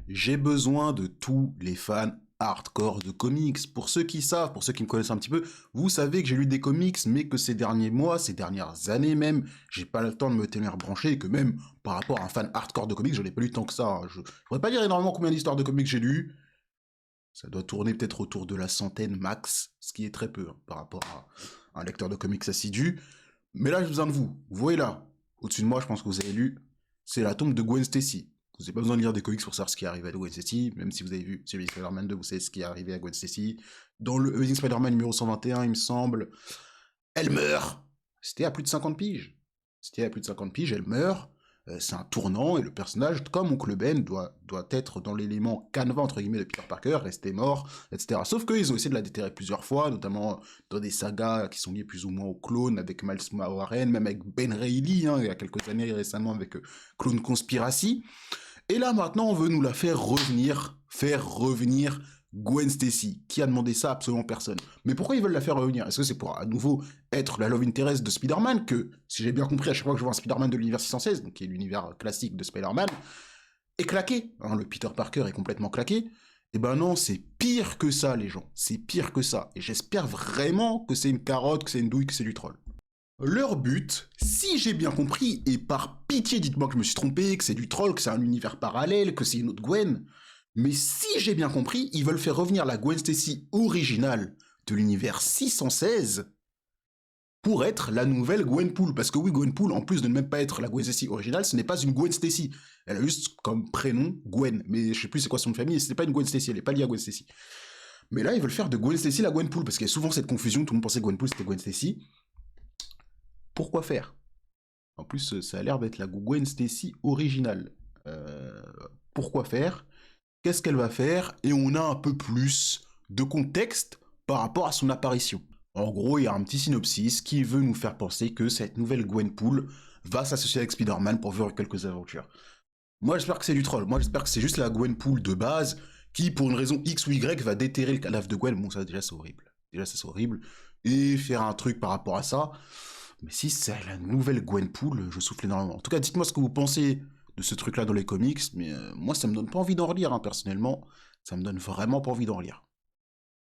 J'ai besoin de tous les fans hardcore de comics. Pour ceux qui savent, pour ceux qui me connaissent un petit peu, vous savez que j'ai lu des comics, mais que ces derniers mois, ces dernières années même, j'ai pas le temps de me tenir branché, et que même par rapport à un fan hardcore de comics, je n'ai pas lu tant que ça. Je pourrais pas dire énormément combien d'histoires de comics j'ai lu. Ça doit tourner peut-être autour de la centaine max, ce qui est très peu hein, par rapport à un lecteur de comics assidu. Mais là, j'ai besoin de vous. Vous voyez là, au-dessus de moi, je pense que vous avez lu, c'est la tombe de Gwen Stacy. Vous n'avez pas besoin de lire des comics pour savoir ce qui est arrivé à Gwen Stacy, même si vous avez vu celui Spider-Man 2, vous savez ce qui est arrivé à Gwen Stacy. Dans le Amazing Spider-Man numéro 121, il me semble, elle meurt. C'était à plus de 50 piges. C'était à plus de 50 piges, elle meurt. C'est un tournant, et le personnage, comme Oncle Ben, doit être dans l'élément canevas, entre guillemets, de Peter Parker, rester mort, etc. Sauf qu'ils ont essayé de la déterrer plusieurs fois, notamment dans des sagas qui sont liées plus ou moins aux clones, avec Miles Warren, même avec Ben Reilly, hein, il y a quelques années récemment, avec Clone Conspiracy. Et là, maintenant, on veut nous la faire revenir Gwen Stacy. Qui a demandé ça? Absolument personne. Mais pourquoi ils veulent la faire revenir? Est-ce que c'est pour à nouveau être la love interest de Spider-Man que, si j'ai bien compris, à chaque fois que je vois un Spider-Man de l'univers 616, donc qui est l'univers classique de Spider-Man, est claqué, hein, le Peter Parker est complètement claqué. Eh ben non, c'est pire que ça, les gens. C'est pire que ça. Et j'espère vraiment que c'est une carotte, que c'est une douille, que c'est du troll. Leur but, si j'ai bien compris, et par pitié dites-moi que je me suis trompé, que c'est du troll, que c'est un univers parallèle, que c'est une autre Gwen, mais si j'ai bien compris, ils veulent faire revenir la Gwen Stacy originale de l'univers 616 pour être la nouvelle Gwenpool. Parce que oui, Gwenpool, en plus de ne même pas être la Gwen Stacy originale, ce n'est pas une Gwen Stacy. Elle a juste comme prénom Gwen, mais je sais plus c'est quoi son nom de famille, et ce n'est pas une Gwen Stacy, elle n'est pas liée à Gwen Stacy. Mais là, ils veulent faire de Gwen Stacy la Gwenpool, parce qu'il y a souvent cette confusion, tout le monde pensait que Gwenpool c'était Gwen Stacy. Pourquoi faire? En plus, ça a l'air d'être la Gwen Stacy originale. Euh, Pourquoi faire? Qu'est-ce qu'elle va faire? Et on a un peu plus de contexte par rapport à son apparition. En gros, il y a un petit synopsis qui veut nous faire penser que cette nouvelle Gwenpool va s'associer avec Spider-Man pour vivre quelques aventures. Moi, j'espère que c'est du troll. Moi, j'espère que c'est juste la Gwenpool de base qui, pour une raison X ou Y, va déterrer le cadavre de Gwen. Bon, ça, déjà, c'est horrible. Déjà, ça, c'est horrible. Et faire un truc par rapport à ça. Mais si c'est la nouvelle Gwenpool, je souffle énormément. En tout cas, dites-moi ce que vous pensez de ce truc-là dans les comics, mais moi, ça me donne pas envie d'en relire, hein, personnellement. Ça me donne vraiment pas envie d'en relire.